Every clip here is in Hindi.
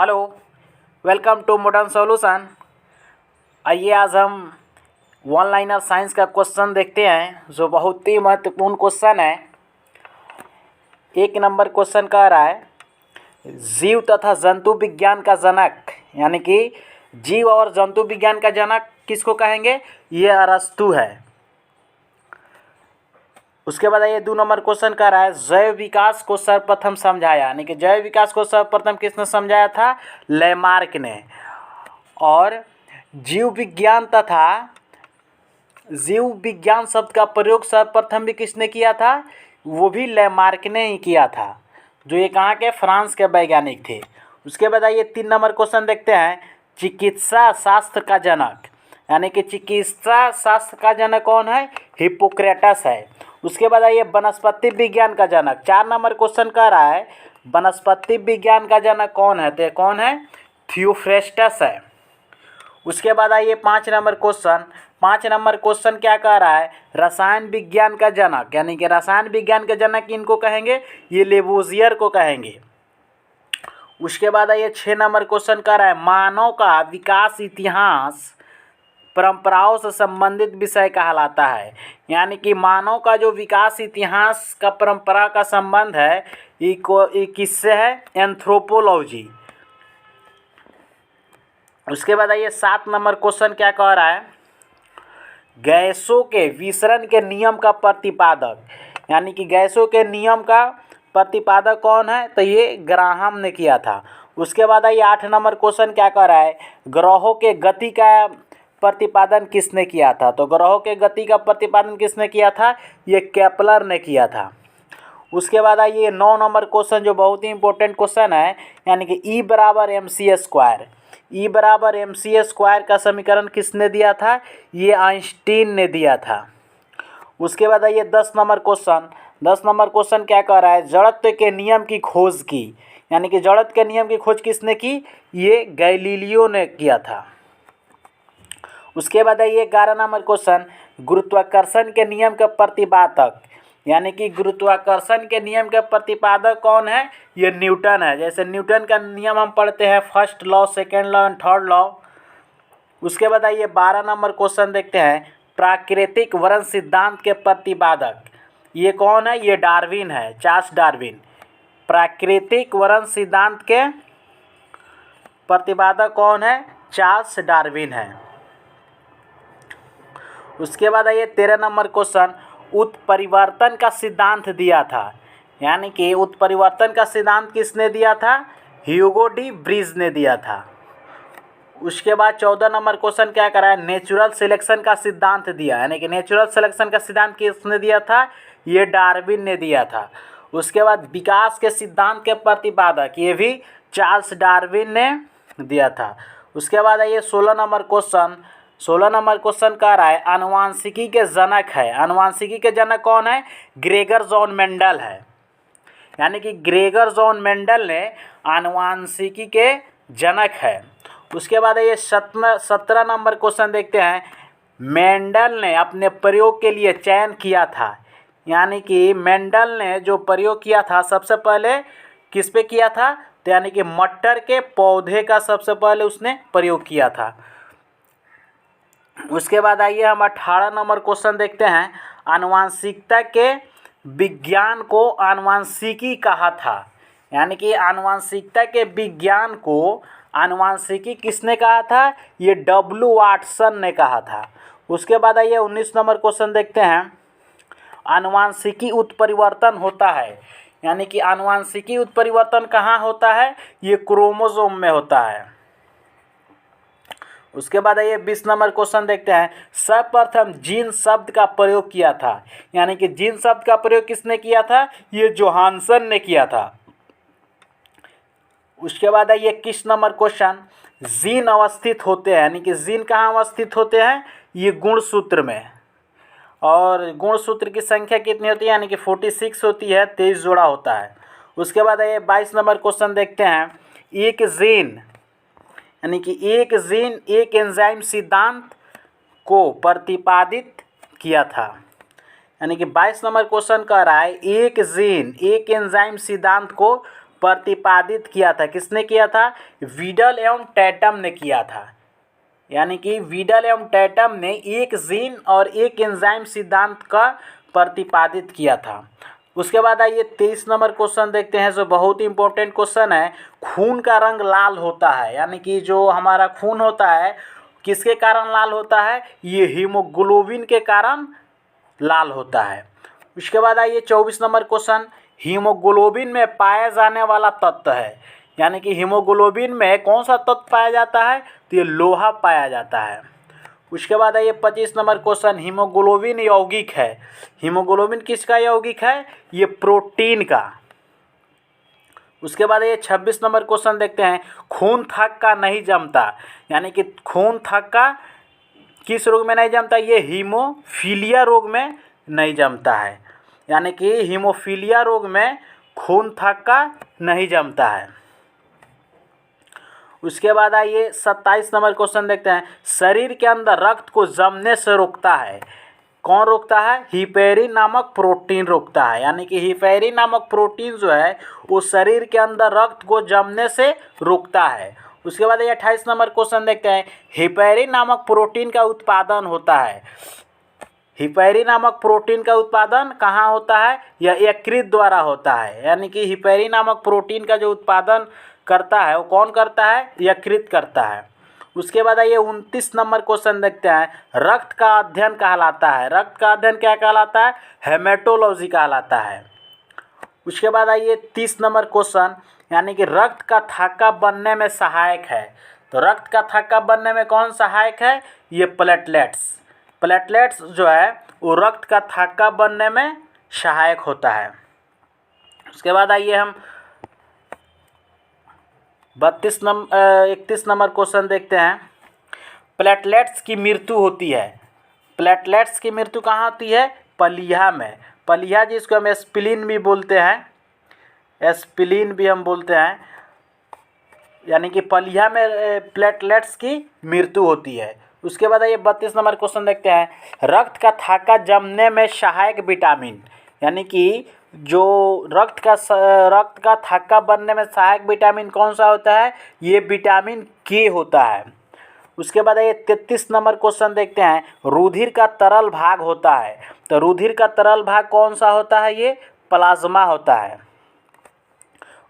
Hello, welcome to modern solution. आइए आज हम वन लाइनर साइंस का क्वेश्चन देखते हैं जो बहुत ही महत्वपूर्ण क्वेश्चन है। 1 नंबर क्वेश्चन कह रहा है जीव तथा जंतु विज्ञान का जनक, यानी कि जीव और जंतु विज्ञान का जनक किसको कहेंगे? ये अरस्तु है। उसके बाद ये 2 नंबर क्वेश्चन कह रहा है जैव विकास को सर्वप्रथम समझाया, यानी कि जैव विकास को सर्वप्रथम किसने समझाया था? लेमार्क ने। और जीव विज्ञान शब्द का प्रयोग सर्वप्रथम भी किसने किया था? वो भी लेमार्क ने ही किया था, जो ये कहाँ के? फ्रांस के वैज्ञानिक थे। उसके बाद आइए 3 नंबर क्वेश्चन देखते हैं चिकित्सा शास्त्र का जनक, यानी कि चिकित्सा शास्त्र का जनक कौन है? हिप्पोक्रेटस है। उसके बाद आइए वनस्पति विज्ञान का जनक। 4 नंबर क्वेश्चन कह रहा है वनस्पति विज्ञान का जनक कौन है? तो कौन है? थियोफ्रेस्टस है। उसके बाद आइए 5 नंबर क्वेश्चन। 5 नंबर क्वेश्चन क्या कह रहा है? रसायन विज्ञान का जनक, यानी कि रसायन विज्ञान के जनक इनको कहेंगे? ये लेवोजियर को कहेंगे। उसके बाद आइए 6 नंबर क्वेश्चन कह रहा है मानव का विकास इतिहास परंपराओं से संबंधित विषय कहलाता है, यानी कि मानव का जो विकास इतिहास का परंपरा का संबंध है ये किससे है? एंथ्रोपोलॉजी। उसके बाद आइए 7 नंबर क्वेश्चन क्या कह रहा है? गैसों के विसरण के नियम का प्रतिपादक, यानी कि गैसों के नियम का प्रतिपादक कौन है? तो ये ग्राहम ने किया था। उसके बाद आइए 8 नंबर क्वेश्चन क्या कह रहा है? ग्रहों के गति का प्रतिपादन किसने किया था? तो ग्रहों के गति का प्रतिपादन किसने किया था? ये केपलर ने किया था। उसके बाद आइए 9 नंबर क्वेश्चन जो बहुत ही इंपॉर्टेंट क्वेश्चन है, यानी कि E बराबर MC स्क्वायर। E बराबर MC स्क्वायर का समीकरण किसने दिया था? ये आइंस्टीन ने दिया था। उसके बाद आइए 10 नंबर क्वेश्चन। 10 नंबर क्वेश्चन क्या कह रहा है? जड़त्व के नियम की खोज की, यानी कि जड़त्व के नियम की खोज किसने की? ये गैलीलियो ने किया था। उसके बाद आइए 11 नंबर क्वेश्चन गुरुत्वाकर्षण के नियम के प्रतिपादक, यानी कि गुरुत्वाकर्षण के नियम के प्रतिपादक कौन है? ये न्यूटन है। जैसे न्यूटन का नियम हम पढ़ते हैं first law, second law and third law. उसके बाद आइए 12 नंबर क्वेश्चन देखते हैं प्राकृतिक वर्ण सिद्धांत के प्रतिपादक, ये कौन है? ये डार्विन है, चार्ल्स डार्विन। प्राकृतिक वर्ण सिद्धांत के प्रतिपादक कौन है? चार्ल्स डार्विन है। उसके बाद आइए 13 नंबर क्वेश्चन उत्परिवर्तन का सिद्धांत दिया था, यानी कि उत्परिवर्तन का सिद्धांत किसने दिया था? ह्यूगो डी ब्रिज ने दिया था। उसके बाद 14 नंबर क्वेश्चन क्या करा है? नेचुरल सिलेक्शन का सिद्धांत दिया, यानी कि नेचुरल सिलेक्शन का सिद्धांत किसने दिया था? ये डार्विन ने दिया था। उसके बाद विकास के सिद्धांत के प्रतिपादक, ये भी चार्ल्स डार्विन ने दिया था। उसके बाद आइए 16 नंबर क्वेश्चन। 16 नंबर क्वेश्चन कह रहा है आनुवांशिकी के जनक है। आनुवांशिकी के जनक कौन है? ग्रेगर जॉन मेंडल है, यानी कि ग्रेगर जॉन मेंडल ने आनुवांशिकी के जनक है। उसके बाद ये 17 नंबर क्वेश्चन देखते हैं मेंडल ने अपने प्रयोग के लिए चयन किया था, यानी कि मेंडल ने जो प्रयोग किया था सबसे पहले किस पे किया था? तो यानी कि मटर के पौधे का सबसे पहले उसने प्रयोग किया था। उसके बाद आइए हम 18 नंबर क्वेश्चन देखते हैं आनुवांशिकता के विज्ञान को आनुवांशिकी कहा था, यानी कि आनुवांशिकता के विज्ञान को आनुवांशिकी किसने कहा था? ये W वाटसन ने कहा था। उसके बाद आइए 19 नंबर क्वेश्चन देखते हैं आनुवांशिकी उत्परिवर्तन होता है, यानी कि आनुवांशिकी उत्परिवर्तन कहाँ होता है? ये क्रोमोसोम में होता है। उसके बाद आइए 20 नंबर क्वेश्चन देखते हैं सर्वप्रथम जीन शब्द का प्रयोग किया था, यानी कि जीन शब्द का प्रयोग किसने किया था? ये जोहानसन ने किया था। उसके बाद आइए 21 नंबर क्वेश्चन जीन अवस्थित होते हैं, यानी कि जीन कहाँ अवस्थित होते हैं? ये गुणसूत्र में। और गुणसूत्र की संख्या कितनी होती है? यानी कि 46 होती है, 23 जोड़ा होता है। उसके बाद आइए 22 नंबर क्वेश्चन देखते हैं एक जीन, यानी कि एक जीन एक एंजाइम सिद्धांत को प्रतिपादित किया था, यानी कि 22 नंबर क्वेश्चन कह रहा है एक जीन एक एंजाइम सिद्धांत को प्रतिपादित किया था। किसने किया था? वीडल एवं टैटम ने किया था। यानी कि वीडल एवं टैटम ने एक जीन और एक एंजाइम सिद्धांत का प्रतिपादित किया था। उसके बाद आइए 23 नंबर क्वेश्चन देखते हैं, जो बहुत ही इंपॉर्टेंट क्वेश्चन है। खून का रंग लाल होता है, यानी कि जो हमारा खून होता है किसके कारण लाल होता है? ये हीमोग्लोबिन के कारण लाल होता है। उसके बाद आइए 24 नंबर क्वेश्चन, हीमोग्लोबिन में पाया जाने वाला तत्व है, यानी कि हीमोग्लोबिन में कौन सा तत्व पाया जाता है? तो ये लोहा पाया जाता है। उसके बाद आइए 25 नंबर क्वेश्चन, हीमोग्लोबिन यौगिक है। हीमोग्लोबिन किसका यौगिक है? ये प्रोटीन का। उसके बाद ये 26 नंबर क्वेश्चन देखते हैं, खून थक्का नहीं जमता, यानी कि खून थक्का किस रोग में नहीं जमता? ये हीमोफीलिया रोग में नहीं जमता है, यानी कि हीमोफीलिया रोग में खून थक्का नहीं जमता है। उसके बाद आइए 27 नंबर क्वेश्चन देखते हैं, शरीर के अंदर रक्त को जमने से रोकता है। कौन रोकता है? हिपेरिन नामक प्रोटीन रोकता है, यानी कि हिपेरिन नामक प्रोटीन जो है वो शरीर के अंदर रक्त को जमने से रोकता है। उसके बाद ये 28 नंबर क्वेश्चन देखते हैं, हिपेरिन नामक प्रोटीन का उत्पादन होता है। हिपेरिन नामक प्रोटीन का उत्पादन कहाँ होता है? यह यकृत द्वारा होता है, यानी कि हिपेरिन नामक प्रोटीन का जो उत्पादन करता है वो कौन करता है? यकृत करता है। उसके बाद आइए 29 नंबर क्वेश्चन देखते हैं, रक्त का अध्ययन कहलाता है। रक्त का अध्ययन क्या कहलाता है? हेमेटोलॉजी कहलाता है। उसके बाद आइए 30 नंबर क्वेश्चन, यानी कि रक्त का थक्का बनने में सहायक है। तो रक्त का थक्का बनने में कौन सहायक है? ये प्लेटलेट्स। प्लेटलेट्स जो है वो रक्त का थक्का बनने में सहायक होता है। उसके बाद आइए हम 31 नंबर क्वेश्चन देखते हैं, प्लेटलेट्स की मृत्यु होती है। प्लेटलेट्स की मृत्यु कहाँ होती है? पलिया में। पलिया जिसको हम एस्पिलिन भी बोलते हैं, एस्पिलिन भी हम बोलते हैं, यानी कि पलिया में प्लेटलेट्स की मृत्यु होती है। उसके बाद ये 32 नंबर क्वेश्चन देखते हैं, रक्त का थक्का जमने में सहायक विटामिन, यानी कि जो रक्त का थक्का बनने में सहायक विटामिन कौन सा होता है? ये विटामिन के होता है। उसके बाद ये 33 नंबर क्वेश्चन देखते हैं, रुधिर का तरल भाग होता है। तो रुधिर का तरल भाग कौन सा होता है? ये प्लाज्मा होता है।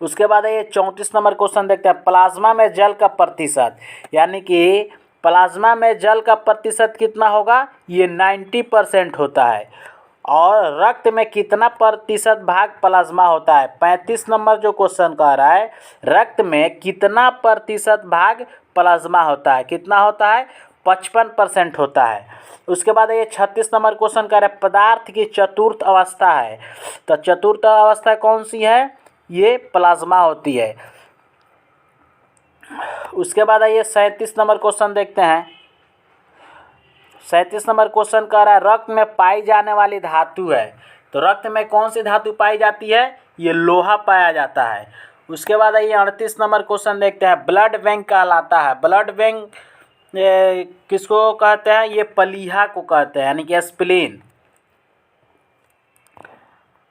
उसके बाद ये 34 नंबर क्वेश्चन देखते हैं, प्लाज्मा में जल का प्रतिशत, यानी कि प्लाज्मा में जल का प्रतिशत कितना होगा? ये 90% होता है। और रक्त में कितना प्रतिशत भाग प्लाज्मा होता है? 35 नंबर जो क्वेश्चन कह रहा है, रक्त में कितना प्रतिशत भाग प्लाज्मा होता है? कितना होता है? 55% होता है। उसके बाद ये 36 नंबर क्वेश्चन कह रहा है, पदार्थ की चतुर्थ अवस्था है। तो चतुर्थ अवस्था कौन सी है? ये प्लाज्मा होती है। उसके बाद आइए 37 नंबर क्वेश्चन देखते हैं। 37 नंबर क्वेश्चन कह रहा है, रक्त में पाई जाने वाली धातु है। तो रक्त में कौन सी धातु पाई जाती है? ये लोहा पाया जाता है। उसके बाद आइए 38 नंबर क्वेश्चन देखते हैं, ब्लड बैंक कहलाता है। ब्लड बैंक किसको कहते हैं? ये पलीहा को कहते हैं, यानी कि स्प्लीन।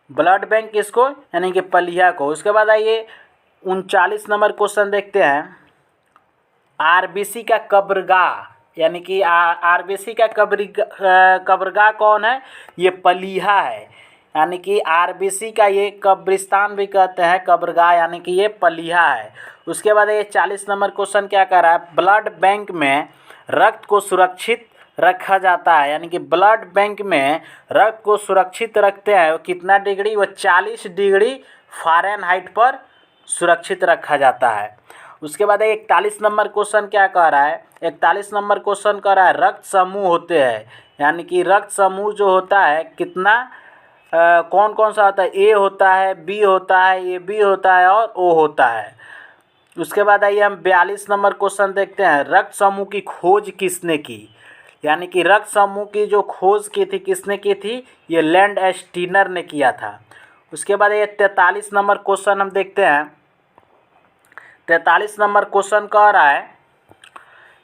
ब्लड बैंक किसको? यानी कि पलीहा को। उसके बाद आइए 39 नंबर क्वेश्चन देखते हैं, आरबीसी का कब्रगाह, यानी कि आरबीसी का कब्रगाह कौन है? ये पलीहा है, यानी कि आरबीसी का ये कब्रिस्तान भी कहते हैं, कब्रगाह, यानी कि ये पलीहा है। उसके बाद ये 40 नंबर क्वेश्चन क्या कर रहा है, ब्लड बैंक में रक्त को सुरक्षित रखा जाता है, यानी कि ब्लड बैंक में रक्त को सुरक्षित रखते हैं। वो कितना डिग्री? वो 40 डिग्री फ़ारेनहाइट पर सुरक्षित रखा जाता है। उसके बाद 41 नंबर क्वेश्चन क्या कह रहा है, 41 नंबर क्वेश्चन कह रहा है, रक्त समूह होते हैं, यानी कि रक्त समूह जो होता है कितना कौन कौन सा होता है? ए होता है, बी होता है, ए बी होता है और ओ होता है। उसके बाद आइए हम 42 नंबर क्वेश्चन देखते हैं, रक्त समूह की खोज किसने की? यानी कि रक्त समूह की जो खोज की थी किसने की थी? ये लैंडस्टीनर ने किया था। उसके बाद ये 43 नंबर क्वेश्चन हम देखते हैं। 43 नंबर क्वेश्चन कह रहा है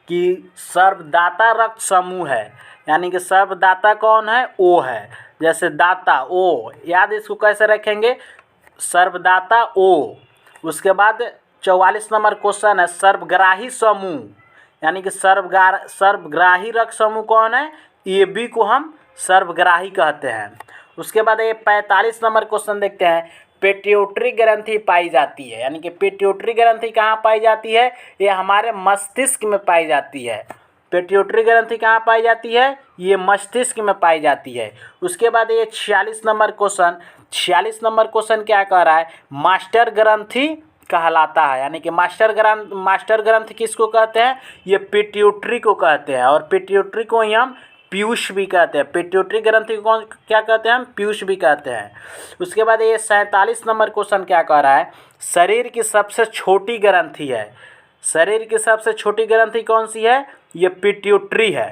कि सर्वदाता रक्त समूह है, यानी कि सर्वदाता कौन है? ओ है। जैसे दाता ओ, याद इसको कैसे रखेंगे? सर्वदाता ओ। उसके बाद 44 नंबर क्वेश्चन है सर्वग्राही समूह, यानी कि सर्वग्राही रक्त समूह कौन है, ए बी को हम सर्वग्राही कहते हैं। उसके बाद ये 45 नंबर क्वेश्चन देखते हैं, पिट्यूटरी ग्रंथि पाई जाती है, यानी कि पिट्यूटरी ग्रंथि कहाँ पाई जाती है, ये हमारे मस्तिष्क में पाई जाती है। पिट्यूटरी ग्रंथि कहाँ पाई जाती है, ये मस्तिष्क में पाई जाती है। उसके बाद ये 46 नंबर क्वेश्चन क्या कह रहा है, मास्टर ग्रंथि कहलाता है, यानी कि मास्टर ग्रंथि किसको कहते हैं, ये पिट्यूटरी को कहते हैं, और पिट्यूटरी को ही हम पीयूष भी कहते हैं। पिट्यूटरी ग्रंथि को क्या कहते हैं, हम पीयूष भी कहते हैं। उसके बाद ये 47 नंबर क्वेश्चन क्या कह रहा है, शरीर की सबसे छोटी ग्रंथि है, शरीर की सबसे छोटी ग्रंथि कौन सी है, ये पिट्यूटरी है।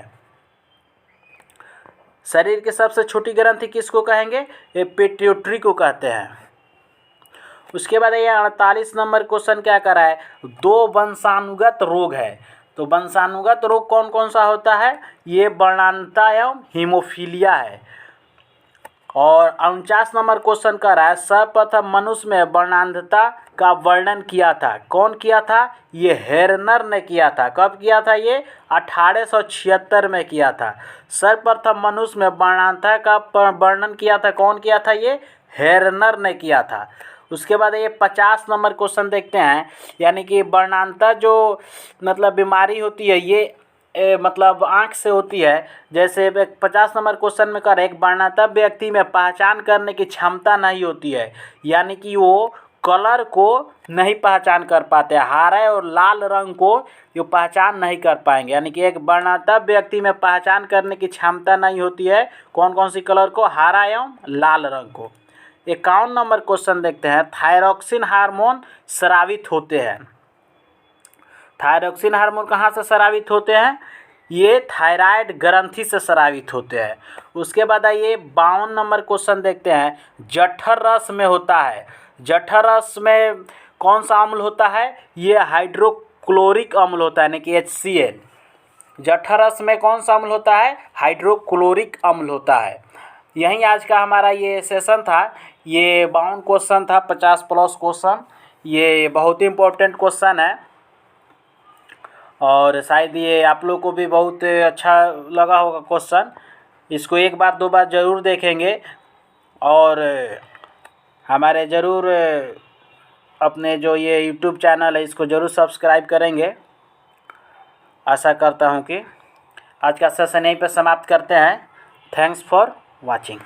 शरीर की सबसे छोटी ग्रंथि किसको कहेंगे, ये पिट्यूटरी को कहते हैं। उसके बाद ये 48 नंबर क्वेश्चन क्या कर रहा है, दो वंशानुगत रोग है, तो वंशानुगत रोग कौन कौन सा होता है, ये वर्णांधता एवं हीमोफीलिया है। और 49 नंबर क्वेश्चन कर रहा है, सर्वप्रथम मनुष्य में वर्णांधता का वर्णन किया था, कौन किया था, ये हेरनर ने किया था। कब किया था, ये 1876 में किया था। सर्वप्रथम मनुष्य में वर्णांधता का वर्णन किया था, कौन किया था, ये हेरनर ने किया था। उसके बाद ये 50 नंबर क्वेश्चन देखते हैं, यानी कि वर्णांधता जो मतलब बीमारी होती है, ये मतलब आँख से होती है। जैसे 50 नंबर क्वेश्चन में कर, एक वर्णांधता व्यक्ति में पहचान करने की क्षमता नहीं होती है, यानी कि वो कलर को नहीं पहचान कर पाते, हरे और लाल रंग को ये पहचान नहीं कर पाएंगे, यानी कि एक वर्णांधता व्यक्ति में पहचान करने की क्षमता नहीं होती है, कौन कौन सी कलर को, हरा एवं लाल रंग को। 51 नंबर क्वेश्चन देखते हैं, थायरॉक्सिन हार्मोन स्रावित होते हैं, थायरॉक्सिन हार्मोन कहाँ से स्रावित होते हैं, ये थायराइड ग्रंथि से स्रावित होते हैं। उसके बाद आइए 52 नंबर क्वेश्चन देखते हैं, जठर रस में होता है, जठर रस में कौन सा अम्ल होता है, ये हाइड्रोक्लोरिक अम्ल होता है, यानी कि HCl। जठर रस में कौन सा अम्ल होता है, हाइड्रोक्लोरिक अम्ल होता है। यही आज का हमारा ये सेशन था, ये 52 क्वेश्चन था, 50+ क्वेश्चन, ये बहुत ही इम्पोर्टेंट क्वेश्चन है, और शायद ये आप लोग को भी बहुत अच्छा लगा होगा क्वेश्चन। इसको एक बार दो बार ज़रूर देखेंगे, और हमारे ज़रूर अपने जो ये YouTube चैनल है इसको ज़रूर सब्सक्राइब करेंगे। आशा करता हूँ कि आज का सेशन यहीं पर समाप्त करते हैं। Thanks for watching.